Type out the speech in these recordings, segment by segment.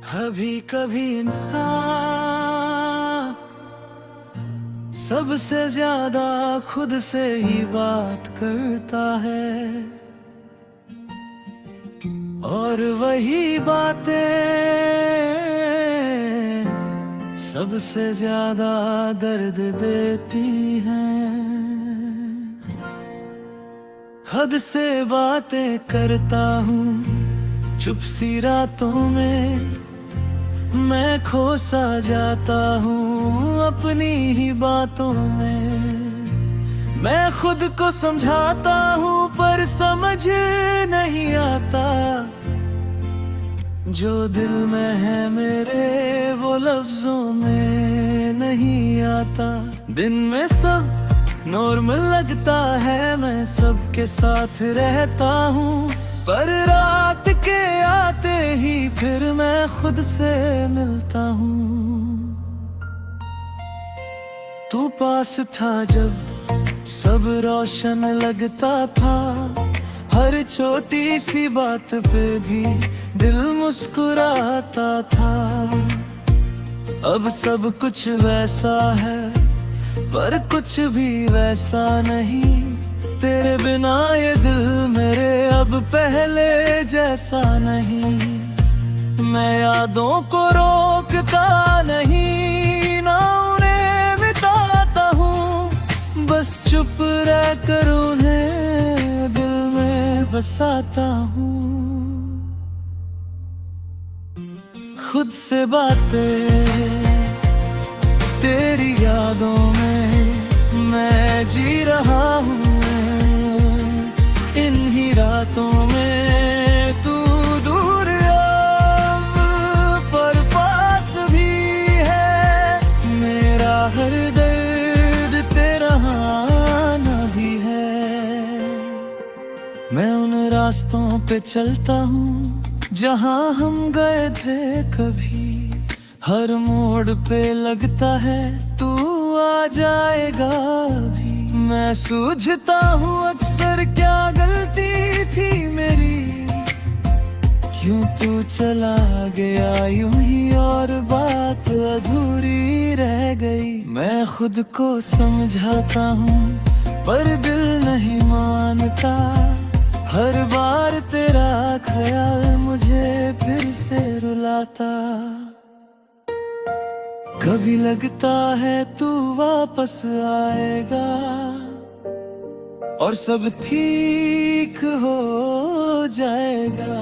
कभी कभी इंसान सबसे ज्यादा खुद से ही बात करता है, और वही बातें सबसे ज्यादा दर्द देती हैं। हद से बातें करता हूँ चुप सी रातों में, मैं खो सा जाता हूँ अपनी ही बातों में। मैं खुद को समझाता हूँ पर समझ नहीं आता, जो दिल में है मेरे वो लफ्जों में नहीं आता। दिन में सब नॉर्मल लगता है, मैं सबके साथ रहता हूँ, पर रात के आते ही फिर मैं खुद से मिलता हूँ। तू पास था जब सब रोशन लगता था, हर छोटी सी बात पे भी दिल मुस्कुराता था। अब सब कुछ वैसा है पर कुछ भी वैसा नहीं, तेरे बिना ये दिल मेरे अब पहले जैसा नहीं। मैं यादों को रोकता नहीं, ना उन्हें मिटाता हूँ, बस चुप रह कर उन्हें दिल में बसाता हूँ। खुद से बातें तेरी यादों में मैं जी रहा हूँ, इन ही रातों में तू दूर अब पर पास भी है। मेरा हर दर्द तेरा आना भी है। मैं उन रास्तों पे चलता हूँ जहाँ हम गए थे कभी, हर मोड़ पे लगता है तू आ जाएगा भी। मैं सूझता हूँ अक्सर क्या गलती थी मेरी, क्यों तू चला गया यूं ही और बात अधूरी रह गई। मैं खुद को समझाता हूँ पर दिल नहीं मानता, हर बार तेरा ख्याल मुझे फिर से रुलाता। कभी लगता है तू वापस आएगा और सब ठीक हो जाएगा,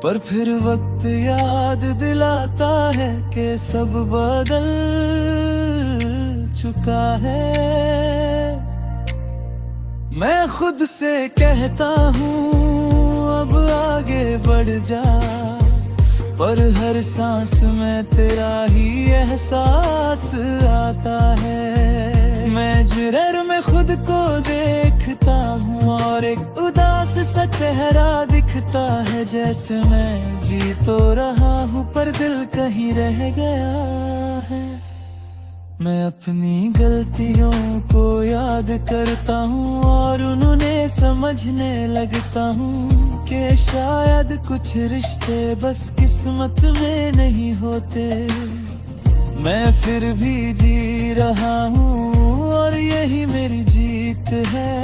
पर फिर वक्त याद दिलाता है कि सब बदल चुका है। मैं खुद से कहता हूँ अब आगे बढ़ जा, पर हर सांस में तेरा ही एहसास आता है। मैं मिरर में खुद को देखता हूँ और एक उदास सा चेहरा दिखता है, जैसे मैं जी तो रहा हूँ पर दिल कहीं रह गया है। मैं अपनी गलतियों को याद करता हूँ और उन्हें समझने लगता हूँ कि शायद कुछ रिश्ते बस किस्मत में नहीं होते। मैं फिर भी जी रहा हूँ और यही मेरी जीत है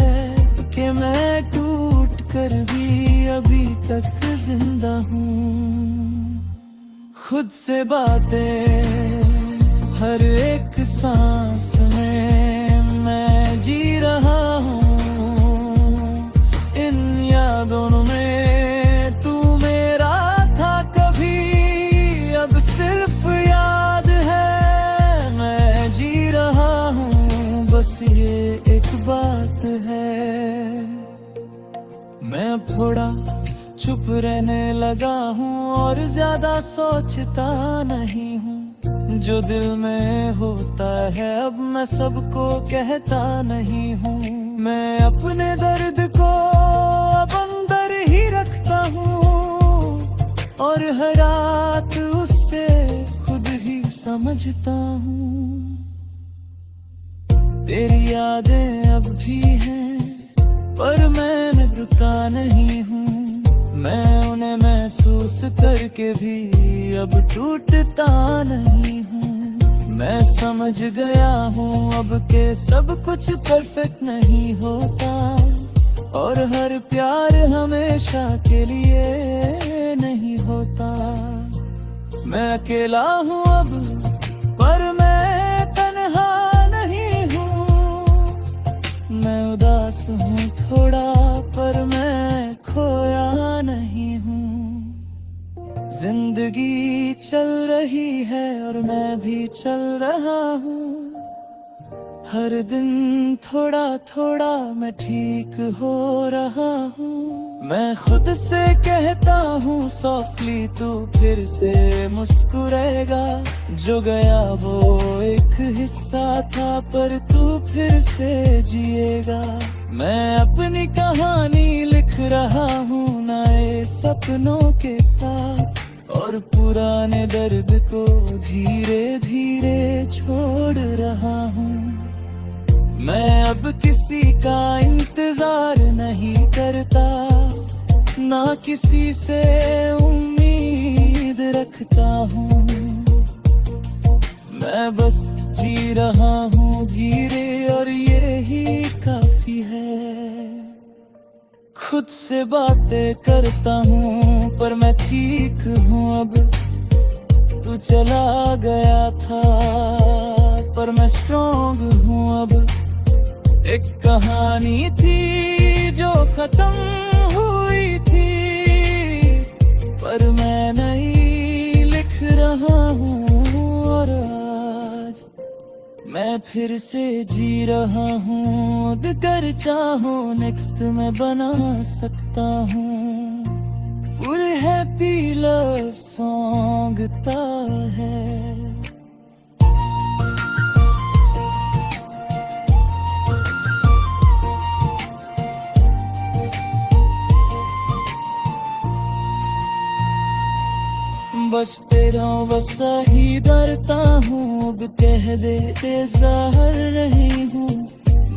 कि मैं टूट कर भी अभी तक जिंदा हूँ। खुद से बातें हर एक सांस में मैं जी रहा हूँ, इन यादों में तू मेरा था कभी, अब सिर्फ याद है। मैं जी रहा हूँ बस ये एक बात है। मैं अब थोड़ा चुप रहने लगा हूँ और ज्यादा सोचता नहीं हूँ, जो दिल में होता है अब मैं सबको कहता नहीं हूँ। मैं अपने दर्द को अब अंदर ही रखता हूँ और हर रात उससे खुद ही समझता हूँ। तेरी यादें अब भी हैं पर मैं रुका नहीं हूँ, मैं उन्हें महसूस भरोस करके भी अब टूटता नहीं हूँ। मैं समझ गया हूँ अब के सब कुछ परफेक्ट नहीं होता, और हर प्यार हमेशा के लिए नहीं होता। मैं अकेला हूँ अब पर मैं तन्हा नहीं हूँ। मैं उदास हूँ थोड़ा पर मैं खोया नहीं हूँ। जिंदगी चल रही है और मैं भी चल रहा हूँ। हर दिन थोड़ा थोड़ा मैं ठीक हो रहा हूँ। मैं खुद से कहता हूँ सॉफ्टली तू फिर से मुस्कुराएगा। जो गया वो एक हिस्सा था पर तू फिर से जिएगा। मैं अपनी कहानी लिख रहा हूँ नए सपनों के साथ, और पुराने दर्द को धीरे धीरे छोड़ रहा हूँ। मैं अब किसी का इंतजार नहीं करता, ना किसी से उम्मीद रखता हूँ। मैं बस जी रहा हूँ धीरे और यही काफी है। खुद से बातें करता हूँ पर मैं ठीक हूँ अब। तू चला गया था पर मैं स्ट्रॉन्ग हूँ अब। एक कहानी थी जो खत्म हुई थी, पर मैं नई लिख रहा हूँ। और आज मैं फिर से जी रहा हूँ। अगर चाहो नेक्स्ट मैं बना सकता हूँ। पूरे हैप्पी लव सॉन्ग ता है। बचते रहो बस ही डरता हूँ। अब कह दे ज़ाहिर नहीं हूँ।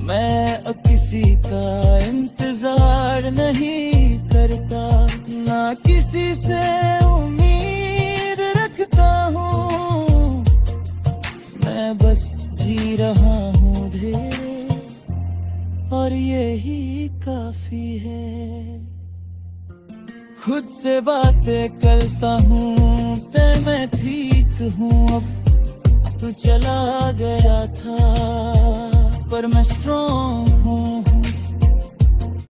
मैं अब किसी का इंतजार नहीं करता, ना किसी से उम्मीद रखता हूँ। मैं बस जी रहा हूँ धीरे और यही काफी है। खुद से बातें करता हूँ ते मैं ठीक हूँ अब। तू चला गया था पर मैं स्ट्रॉन्ग हूँ।